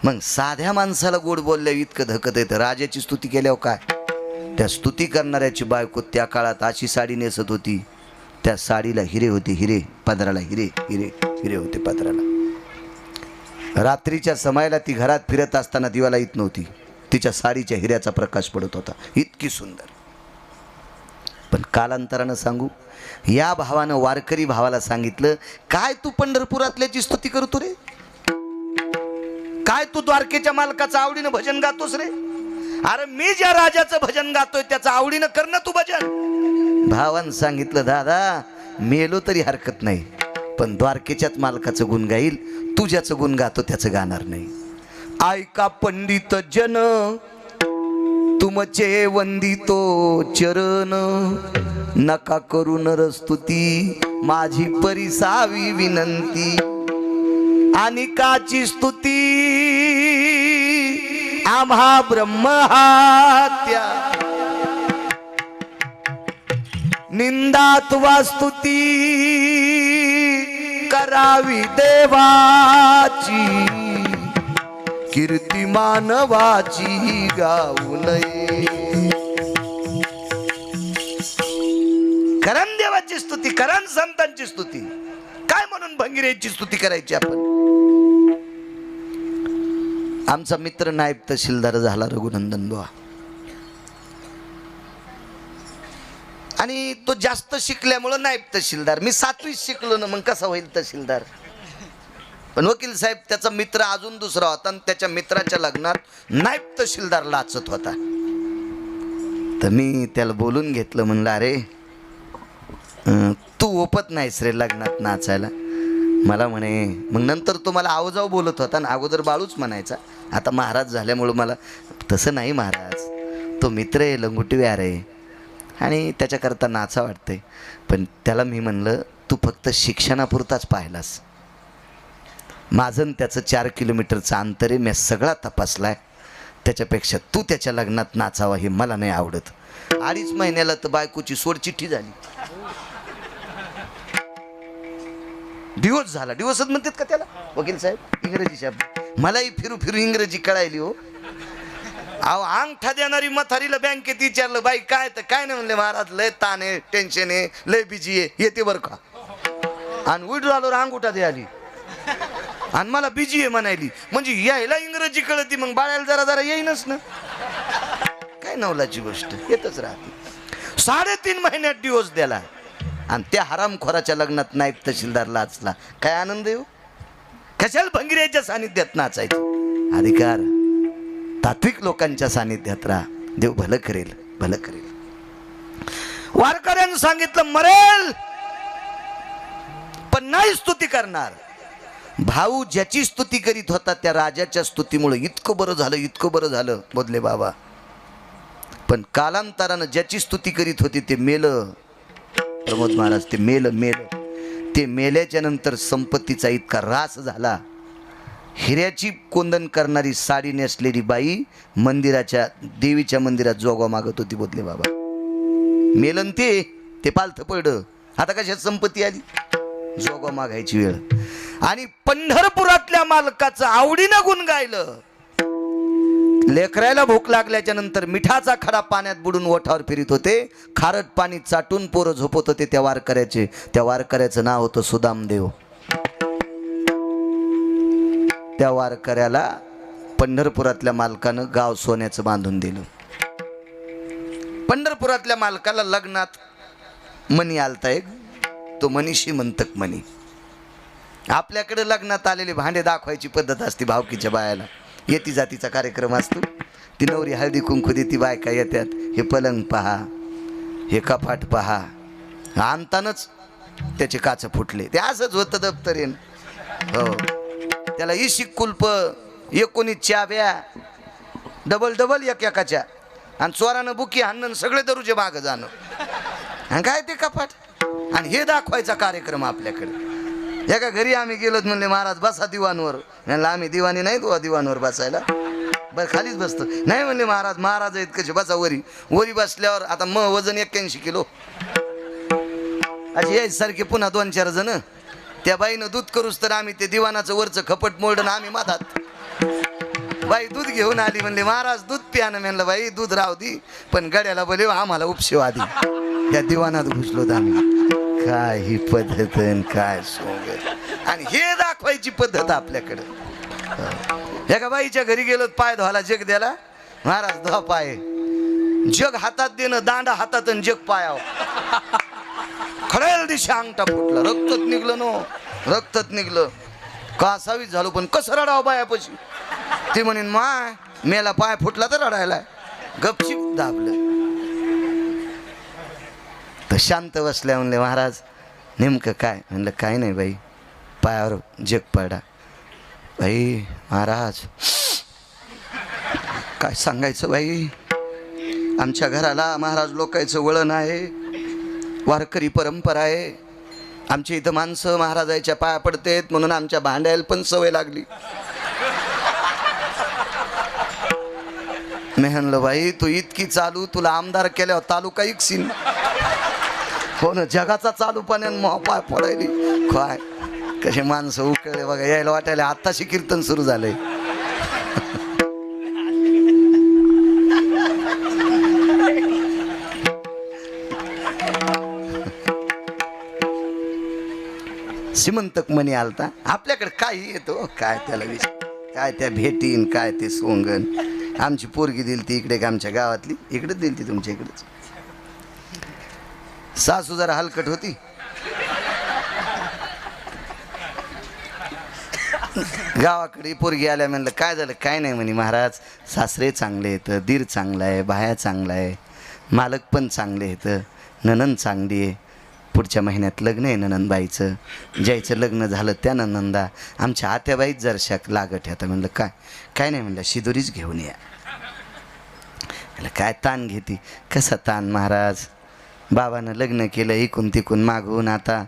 मग साध्या माणसाला गोड बोलल्या इतकं धकत येतं. राजाची स्तुती केल्यावर काय त्या स्तुती करणाऱ्याची बायको त्या काळात अशी साडी नेसत होती. त्या साडीला हिरे होते हिरे पदराला हिरे हिरे हिरे होते पदराला. रात्रीच्या समयाला ती घरात फिरत असताना दिवाला येत नव्हती. तिच्या साडीच्या हिऱ्याचा प्रकाश पडत होता इतकी सुंदर. पण कालांतरानं सांगू या भावानं वारकरी भावाला सांगितलं काय तू पंढरपुरातल्याची स्तुती करतो रे. काय तू द्वारकेच्या मालकाचं आवडीनं भजन गातोस रे. अरे मी ज्या राजाचं भजन गातोय त्याचं आवडीनं कर ना तू भजन. भावानं सांगितलं दादा मेलो तरी हरकत नाही पण द्वारकेच्याच मालकाचं गुण गाईल. तू ज्याचं गुण गातो त्याचं गाणार नाही. ऐका पंडित जन तुमचे वंदितो चरण नका करू नरस्तुती माझी परिसावी विनंती. आणि काची स्तुती आम्हा ब्रह्महत्या निंदात्वा स्तुती करावी देवाची कीर्ती मानवाची गाऊ नये. करण देवाची स्तुती करण संतांची स्तुती काय म्हणून भंगिरेची स्तुती करायची आपण. आमचा मित्र नायब तहसीलदार झाला रघुनंदन बुवा आणि तो जास्त शिकल्यामुळं नायब तहसीलदार. मी 7वीत शिकलो ना मग कसा होईल तहसीलदार. पण वकील साहेब त्याचा मित्र अजून दुसरा होता आणि त्याच्या मित्राच्या लग्नात नायब तहसीलदार लाचत होता. तर मी त्याला बोलून घेतलं म्हणलं अरे तू ओपत नाहीस रे लग्नात नाचायला. मला म्हणे मग नंतर तो मला आवजाव बोलत होता ना अगोदर बाळूच म्हणायचा. आता महाराज झाल्यामुळं मला तसं नाही महाराज तो मित्र आहे लंगोटीवार आहे आणि त्याच्याकरता नाचा वाटतंय. पण त्याला मी म्हणलं तू फक्त शिक्षणापुरताच पाहिलास. माझं त्याचं 4 किलोमीटरचं अंतर आहे. मी सगळा तपासलाय. त्याच्यापेक्षा तू त्याच्या लग्नात नाचावा हे मला नाही आवडत. 2.5 महिन्याला तर बायकोची सोडचिठ्ठी झाली. डिवोर्स झाला. डिवोर्सच म्हणतात का त्याला वकील साहेब इंग्रजी शब्द. मलाही फिरू फिरू इंग्रजी कळायली हो. अहो अंगठा देणारी म्हातारीला बँकेत विचारलं बाई काय तर काय नाही म्हणले महाराज लय ताण आहे टेन्शन आहे लय बिजी आहे येते बरं का. आणि विड्रॉलवर अंगठा द्यायली आणि मला बिजी आहे म्हणायली. म्हणजे यायला इंग्रजी कळती मग बाळायला जरा जरा येईनच ना. काय नवलाची गोष्ट येतच राहते. 3.5 महिन्यात डिवोर्स द्याला आणि त्या हरामखोराच्या लग्नात नायब तहसीलदार लाचला. काय आनंद येऊ. कशाला भंगिऱ्याच्या सानिध्यात नाचायचं? अधिकार तात्विक लोकांच्या सानिध्यात राहा, देव भलं करेल, भलं करेल. वारकऱ्यांनी सांगितलं मरेल पण नाही स्तुती करणार. भाऊ ज्याची स्तुती करीत होता त्या राजाच्या स्तुतीमुळे इतकं बरं झालं, इतकं बरं झालं बोधले बाबा. पण कालांतरानं ज्याची स्तुती करीत होती ते मेलं. प्रमोद महाराज ते मेलं. ते मेल्याच्या नंतर संपत्तीचा इतका रास झाला. हिऱ्याची कोंदण करणारी साडी नेसलेली बाई मंदिराच्या देवीच्या मंदिरात जोगवा मागत होती बोधले बाबा. मेलन ते पालथं पडलं. आता कशात संपत्ती आली? जोगवा मागायची वेळ. आणि पंढरपुरातल्या मालकाचं आवडीनं गुण गायलं. लेकरायला भूक लागल्याच्या नंतर मिठाचा खडा पाण्यात बुडून ओठावर फिरत होते. खारट पाणी चाटून पोरं झोपत होते त्या वारकऱ्याचे. त्या वारकऱ्याचं नाव होतं सुदामदेव. त्या वारकऱ्याला पंढरपुरातल्या मालकानं गाव सोन्याचं बांधून दिलं. पंढरपुरातल्या मालकाला लग्नात मणी आलता एक, तो मणी श्रीमंतक मणी. आपल्याकडे लग्नात आलेले भांडे दाखवायची पद्धत असते. भावकीच्या बायाला येती जातीचा कार्यक्रम असतो. ती नवरी हळदी कुंकू देती, बायका येतात. हे पलंग पहा, हे कपाट पहा. आणतानच त्याचे काच फुटले. ते असंच होतं दप्तरेन. हो, त्याला इशिक कुल्प, 19 चाव्या, डबल एकाच्या, आणि चोरानं बुकी हाणणं, सगळे दरुजे माग जाणं. आणि काय ते कपाट, आणि हे दाखवायचा कार्यक्रम आपल्याकडे. एका घरी आम्ही गेलोत, म्हणले महाराज बसा दिवाणवर. म्हणलं आम्ही दिवाणी नाही तो दिवाणवर बसायला, बरं खालीच बसतो. नाही म्हणले महाराज आहेत कसे, बसा वरी बसल्यावर. आता वजन 81 किलो अशी यायची सारखे पुन्हा 2-4 जण. त्या बाईनं दूध करूच तर आम्ही ते दिवाणाचं वरचं खपट मोडून आम्ही माथात. बाई दूध घेऊन आली, म्हणले महाराज दूध प्यानं. म्हणलं बाई दूध राहू दी, पण गड्याला बोले आम्हाला उपशेव आधी. या दिवाणात घुसलो आम्ही. काय ही पद्धत काय सोंग. आणि हे दाखवायची पद्धत आपल्याकडे. एका बाईच्या घरी गेलो, पाय धुवायला जग द्याला. महाराज धुवा पाय. जग हातात देणं, दांडा हातात आणि जग पायावर. खळेल दिशा अंगठा फुटला, रक्तच निघलं. कासावीच झालो, पण कसं रडावं बायापाशी. ती म्हणेन माय मेला पाय फुटला तर रडायला. गपचिप दाबलं. तर शांत बसल्या. म्हणले महाराज नेमकं काय? म्हणलं काय नाही बाई, पायावर जग पडा. बाई महाराज काय सांगायचं बाई, आमच्या घराला महाराज लोकांचं वळण आहे, वारकरी परंपरा आहे. आमच्या इथं माणसं महाराजाच्या पाया पडतेत, म्हणून आमच्या भांड्याला पण सवय लागली. मी म्हणलं बाई तू इतकी चालू, तुला आमदार केल्यावर तालुका इकसीन. हो ना, जगाचा चालू पाण्यानं पाय पडायली. काय कसे माणसं उकळले बघा, यायला वाटायला आत्ताशी कीर्तन सुरू झालंय. श्रीमंतक मणी आलता. आपल्याकडे काही येतो काय त्याला विषय, काय त्या भेटीन, काय ते सोंगण. आमची पोरगी दिली ती इकडे, आमच्या गावातली इकडेच दिली ती, तुमच्या इकडेच. सासू जरा हलकट होती. गावाकडे पोरगी आल्या. म्हणलं काय झालं? काय नाही म्हणे महाराज, सासरे चांगले आहेत, दीर चांगला आहे, बाया चांगला आहे, मालक पण चांगले आहेत, नणंद चांगली आहे. पुढच्या महिन्यात लग्न आहे नणंदबाईचं. ज्याचं लग्न झालं त्या नणंदा आमच्या आत्याबाईच जरशा लागत ह्या. म्हणलं काय नाही. म्हणलं शिदोरीच घेऊन या. म्हणलं काय ताण घेते? कसा ताण महाराज, बाबानं लग्न केलं इकून तिकून मागून, आता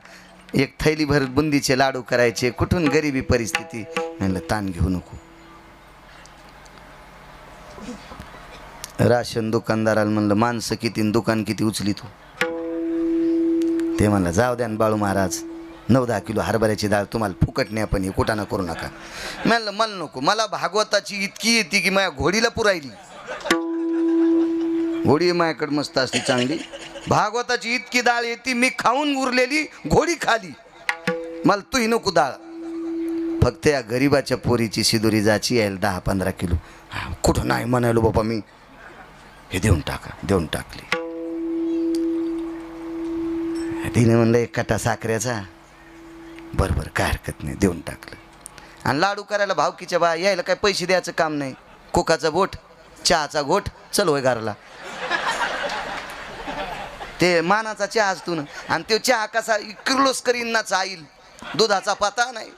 एक थैलीभर बुंदीचे लाडू करायचे, कुठून गरिबी परिस्थिती. म्हणलं ताण घेऊ नको. राशन दुकानदाराला म्हणलं माणसं किती दुकान किती उचली तू. ते म्हणलं जाऊ द्या बाळू महाराज, 9-10 किलो हरभऱ्याची डाळ तुम्हाला फुकट नाही, पण हे कुटाणा करू नका. म्हणलं मला नको, मला भागवताची इतकी येते की माझ्या घोडीला पुरायली. घोडी माझ्याकडे मस्त असते चांगली. भागवताची इतकी डाळ येते, मी खाऊन उरलेली घोडी खाली. मला तूही नको डाळ, फक्त या गरीबाच्या पोरीची शिदोरी जाची यायला 10-15 किलो. कुठं नाही म्हणालो बाबा मी, हे देऊन टाका. देऊन टाकली. तिने म्हणलं 1 कटा साखरेचा. बरोबर काय हरकत नाही, देऊन टाकलं. आणि लाडू करायला भावकीच्या बा यायला काय पैसे द्यायचं काम नाही. कोकाचं बोट, चहाचा घोट, चल होय घराला. ते मानाचा चहा असतो ना, आणि तो चहा कसा किर्लोस्करींना चाईल, दुधाचा पाता नाही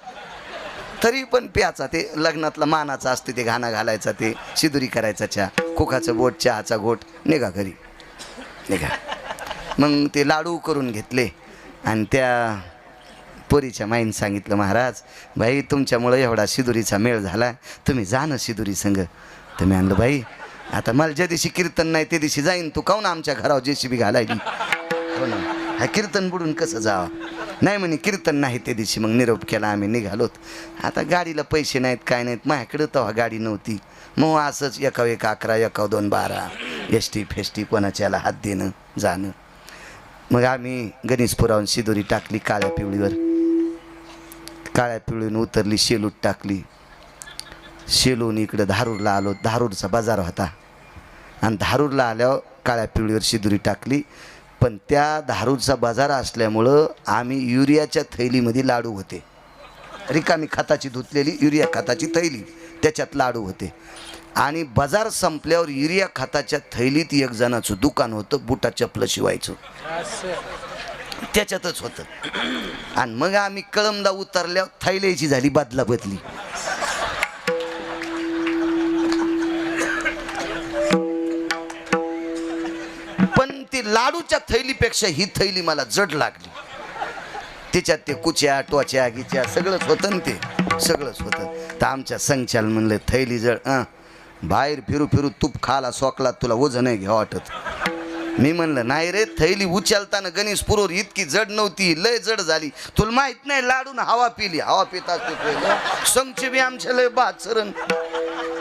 तरी पण प्याचा. ते लग्नातला मानाचा असते, ते घाणा घालायचा, ते शिदुरी करायचा चहा, कोकाचं बोट, चहाचा घोट, निघा घरी निघा. मग ते लाडू करून घेतले आणि त्या पोरीच्या माईने सांगितलं, महाराज बाई तुमच्यामुळं एवढा शिदुरीचा मेळ झाला, तुम्ही जा ना शिदुरी संग. तर मी आणलं, बाई आता मला ज्या दिवशी कीर्तन नाही त्या दिवशी जाईन, तू काहून आमच्या घरावर JCB घालायली. हो ना, हा कीर्तन बुडून कसं जावं. नाही म्हणे कीर्तन नाही त्या दिवशी. मग निरोप केला, आम्ही निघालोत. आता गाडीला पैसे नाहीत काय नाहीत, माझ्याकडं तेव्हा गाडी नव्हती. मग असंच 1 11 1 2 12 एसटी फेस्टी कोणाच्याला हात देणं जाणं. मग आम्ही गणेशपुरावून शिदोरी टाकली काळ्या पिवळीवर, काळ्या पिवळीनं उतरली, शेलूत टाकली. शेलून इकडं धारूरला आलो. धारूरचा बाजार होता आणि धारूरला आल्यावर काळ्या पिवळीवर शिदोरी टाकली. पण त्या धारूरचा बाजार असल्यामुळं आम्ही युरियाच्या थैलीमध्ये लाडू होते, रिकामी खताची धुतलेली युरिया खताची थैली, त्याच्यात लाडू होते. आणि बाजार संपल्यावर युरिया खताच्या थैलीत एक जणाचं दुकान होतं, बुटा चपलं शिवायचं, त्याच्यातच होतं. आणि मग आम्ही कळमला उतरल्यावर थैल्याची झाली बदला बदली. पण ती लाडूच्या थैलीपेक्षा ही थैली मला जड लागली. त्याच्यात ते कुच्या टोच्या गिच्या सगळंच होतं ना, ते सगळंच होतं. तर आमच्या संचाल म्हणलं थैली जड, बाहेर फिरू फिरू तूप खाला सोकला, तुला ओझं नाही घ्या वाटत. मी म्हणलं नाही रे, थैली उचलताना गणेशपुरोर इतकी जड नव्हती, लय जड झाली. तुला माहित नाही लाडून हवा पिली, हवा पित असतो संगचे बी आमच्या लय बाचरण.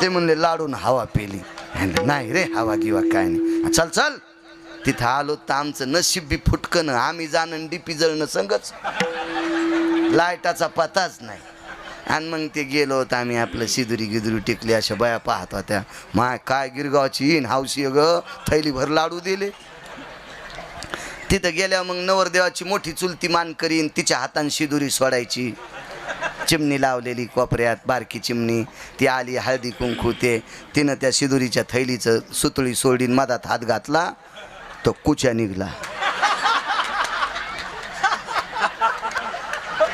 ते म्हणले लाडून हवा पिली. नाही रे हवा गिवा काय नाही, चल चल. तिथं आलो तर आमचं नशीब बी फुटकन, आम्ही जाणं डीपी जळणं संगच, लाईटाचा पताच नाही. आणि मग ते गेलो होतं आम्ही, आपलं शिदुरी गिदुरी टिकली, अशा बाया पाहत होत्या. माय काय गिरगावची येईन हावशी ग, थैलीभर लाडू दिले. तिथं गेल्यावर मग नवरदेवाची मोठी चुलती मान करीन, तिच्या हाताने शिदुरी सोडायची. चिमणी लावलेली कोपऱ्यात, बारकी चिमणी, ती आली हळदी कुंकू, ते तिनं त्या शिदुरीच्या थैलीचं सुतळी सोडीन, मधात हात घातला तो कुच्या निघला.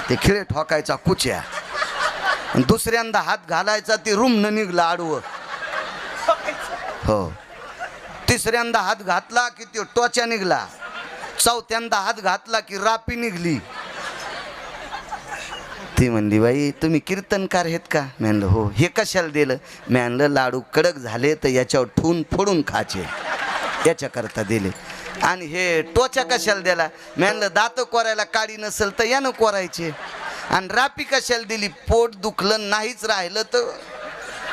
ते खिळे ठोकायचा कुच्या. दुसऱ्यांदा हात घालायचा, ते रुमनं निघला आडवं. हो, तिसऱ्यांदा हात घातला की तो टोच्या निघला. चौथ्यांदा हात घातला की रापी निघली. ती म्हणली, बाई तुम्ही कीर्तनकार आहेत का? मी म्हणलं हो. हे कशाला दिलं? मी म्हणलं लाडू कडक झाले तर याच्यावर ठून फोडून खायचे, याच्याकरता दिले. आणि हे टोच्या कशाला दिला? मी म्हणलं दात कोरायला काडी नसेल तर यानं कोरायचे. आणि रापी कशाला दिली? पोट दुखलं नाहीच राहिलं तर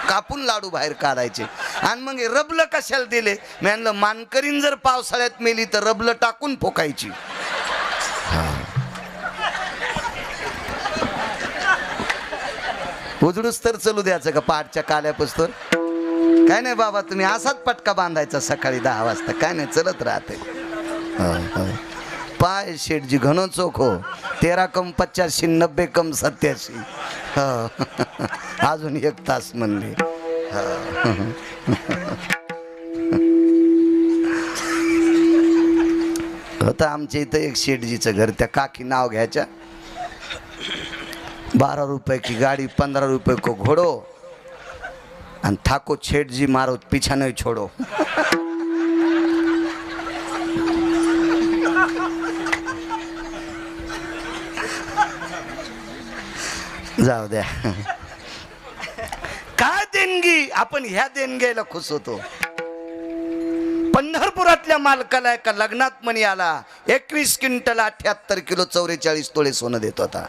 कापून लाडू बाहेर काढायचे. आणि मग हे रबलं कशाला दिले? मी म्हणलं मानकरीन जर पावसाळ्यात मेली तर रबलं टाकून फोकायची. उजडूच तर चलू द्यायचं का पाठच्या काल्यापासून? काय नाही बाबा, तुम्ही असाच पटका बांधायचा सकाळी 10 वाजता, काय नाही चलत राहते. पाय शेठजी घणो चोख हो, 13 कम 85 90 कम 87. अजून 1 तास म्हणले. होतं आमच्या इथं एक शेठजीचं घर, त्या काकी नाव घ्यायच्या. 12 रुपये की गाडी, 15 रुपये को घोडो, आणि ठाको शेठजी मारो पीछा नहीं छोड़ो. जाऊ द्या. काय देणगी, आपण ह्या देणगीला खुश होतो. पंढरपुरातल्या मालकाला एका लग्नात मणी आला, 21 क्विंटल 78 किलो 44 तोळे सोनं देत होता.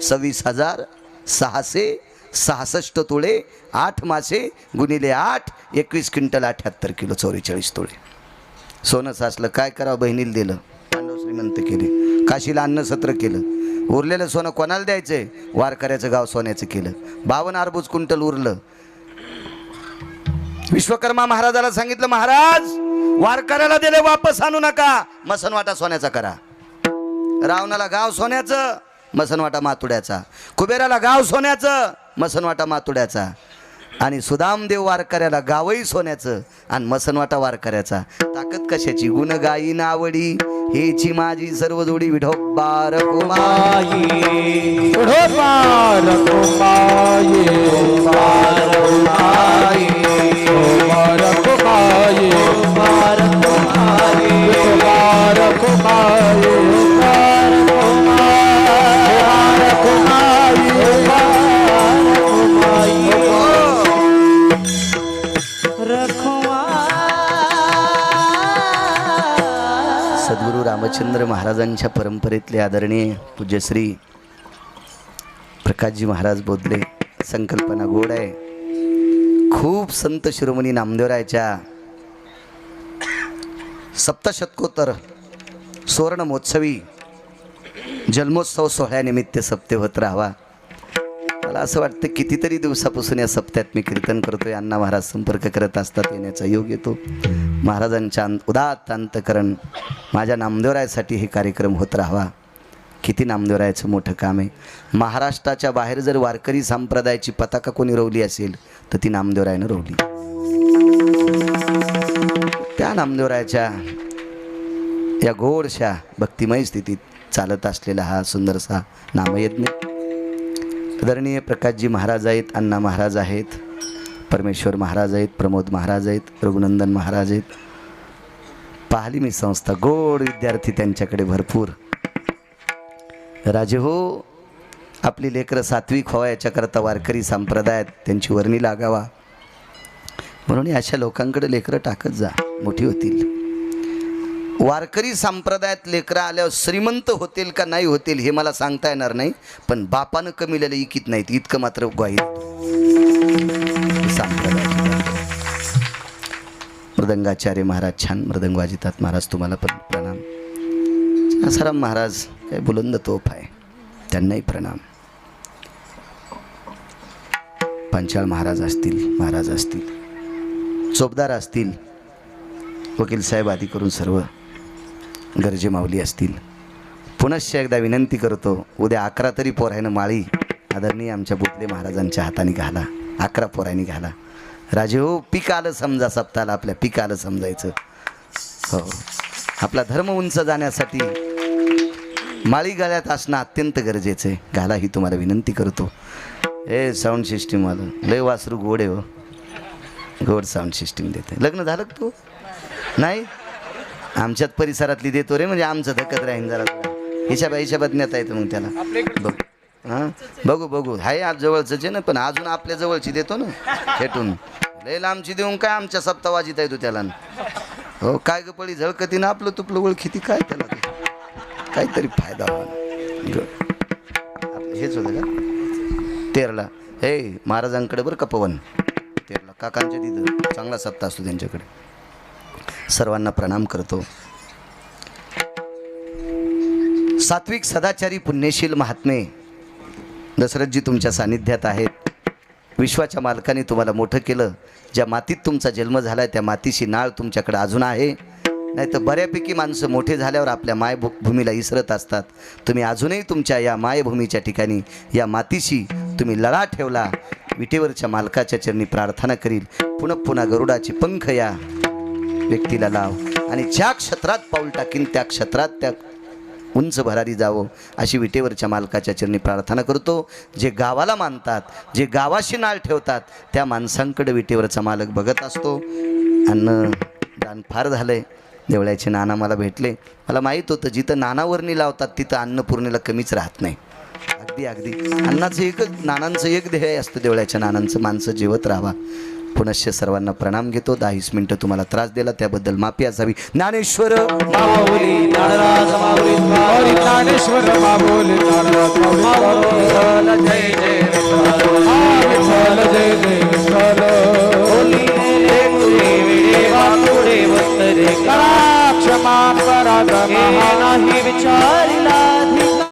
26,666 तोळे 8 मासे गुणिले 8, 21 क्विंटल 78 किलो 44 तोळे सोनं साचलं. काय करावं? बहिणीला दिलं, पांडव श्रीमंत केले, काशीला अन्न सत्र केलं. उरलेलं सोनं कोणाला द्यायचंय? वारकऱ्याचं गाव सोन्याचं केलं. 52 अर्बुज क्विंटल उरलं. विश्वकर्मा महाराजाला सांगितलं, महाराज वारकऱ्याला दिले वापस आणू नका, मसनवाटा सोन्याचा करा. रावणाला गाव सोन्याचं, मसनवाटा मातुड्याचा. कुबेराला गाव सोन्याचं, मसनवाटा मातुड्याचा. आणि सुदामदेव वारकऱ्याला गावही सोन्याचं आणि मसनवाटा वारकऱ्याचा. ताकद कशाची? गुण गाई नावडी हेची माझी सर्व जोडी. विठोबा रखुमाई, विठोबा रखुमाई, विठोबा रखुमाई, विठोबा रखुमाई, विठोबा रखुमाई, विठोबा रखुमाई, विठोबा रखुमाई, विठोबा सद्गुरू रामचंद्र महाराजांच्या परंपरेतले आदरणीय पूज्यश्री प्रकाशजी महाराज बोधले. संकल्पना गोड आहे. खूप संत शिरोमणी नामदेवरायच्या सप्तशतकोत्तर सुवर्ण महोत्सवी जन्मोत्सव सोहळ्यानिमित्त सप्ते होत राहावा. मला असं वाटतं कितीतरी दिवसापासून या सप्त्यात मी कीर्तन करतोय. अण्णा महाराज संपर्क करत असतात, येण्याचा योग येतो. महाराजांच्या उदात्त अंतकरण माझ्या नामदेवरायासाठी हे कार्यक्रम होत राहावा. किती नामदेवरायाचं मोठं काम आहे. महाराष्ट्राच्या बाहेर जर वारकरी संप्रदायाची पताका कोणी रोवली असेल तर ती नामदेवरायानं रोवली. त्या नामदेवरायाच्या या गोडशा भक्तिमय स्थितीत चालत असलेला हा सुंदरसा नामयज्ञ. आदरणीय प्रकाशजी महाराज आहेत, अण्णा महाराज आहेत, परमेश्वर महाराज आहेत, प्रमोद महाराज आहेत, रघुनंदन महाराज आहेत. पाहिली मी संस्था, गोड विद्यार्थी त्यांच्याकडे भरपूर. राजे हो, आपली लेकरं सात्विक व्हावा याच्याकरता वारकरी संप्रदायात त्यांची वर्णी लागावा म्हणून अशा लोकांकडे लेकरं टाकत जा, मोठी होतील. वारकरी संप्रदायात लेकरं आल्यावर श्रीमंत होतील का नाही होतील हे मला सांगता येणार नाही, पण बापानं कमीलेलं इकीत नाहीत इतकं मात्र ग्वाही संप्रदाय. मृदंगाचार्य महाराज छान मृदंग वाजितात. महाराज तुम्हाला पण प्रणाम. आसाराम महाराज काय बुलंद तोफ आहे, त्यांनाही प्रणाम. पंचाळ महाराज असतील, चोपदार असतील, वकील साहेब आदी करून सर्व गरजे माऊली असतील. पुनश्च एकदा विनंती करतो, उद्या 11 तरी पोरायनं माळी आदरणीय आमच्या बोधले महाराजांच्या हाताने घाला. 11 पोरायनी घाला. राजे हो, पीक आलं समजा सप्ताहाला, आपल्या पीक आलं समजायचं. हो, आपला धर्म उंच जाण्यासाठी माळी गळ्यात असणं अत्यंत गरजेचं आहे. घाला ही तुम्हाला विनंती करतो. हे साऊंड सिस्टीमवालं लय वासरू गोड आहे हो, गोड साऊंड सिस्टीम देते. लग्न झालं का तू? नाही, आमच्यात परिसरातली देतो रे, म्हणजे आमचं धकत राहीन जरा. हिशाबात नेता येतं मग त्याला. बघ हां, बघू हाय आज जवळचंच आहे ना, पण अजून आपल्या जवळची देतो ना खेटून. लय लांबची देऊन काय आमच्या सप्ता वाजित येतो त्याला. हो, काय ग पळी झळकतीनं आपलं तुपलं ओळखीती काय त्याला ते काहीतरी फायदा आपलं. हेच होतं का तेरला? हे महाराजांकडे बरं का पवन तेरला काकांच्या तिथं चांगला सप्ता असतो त्यांच्याकडे. सर्वांना प्रणाम करतो. सात्विक सदाचारी पुण्यशील महात्मे दशरथजी तुमच्या सानिध्यात आहेत. विश्वाच्या मालकाने तुम्हाला मोठं केलं. ज्या मातीत तुमचा जन्म झाला त्या मातीची नाळ तुमच्याकडे अजून आहे. नाही तर बऱ्यापैकी माणसं मोठे झाल्यावर आपल्या मायभूमीला इसरत असतात. तुम्ही अजूनही तुमच्या या मायभूमीच्या ठिकाणी या मातीशी तुम्ही लळा ठेवला. विटेवरच्या मालकाच्या चरणी प्रार्थना करील, पुन्हा गरुडाचे पंख या व्यक्तीला लाव आणि ज्या क्षेत्रात पाऊल टाकीन त्या क्षेत्रात त्या उंच भरारी जावं अशी विटेवरच्या मालकाच्या चरणी प्रार्थना करतो. जे गावाला मानतात, जे गावाशी नाळ ठेवतात त्या माणसांकडे विटेवरचा मालक बघत असतो. अन्न दान फार झालंय. देवळ्याचे नाना मला भेटले. मला माहीत होतं जिथं नानावरणी लावतात तिथं अन्नपूर्णेला कमीच राहत नाही. अगदी अन्नाचं नानांचं एक ध्येय असतं देवळ्याच्या नानांचं, माणसं जेवत राहावा. पुनश्च सर्वांना प्रणाम घेतो. 10-20 मिनिटं तुम्हाला त्रास दिला त्याबद्दल माफी असावी. ज्ञानेश्वर माऊली ज्ञानराज माऊली ज्ञानेश्वर माऊली ज्ञानराज माऊली जय जय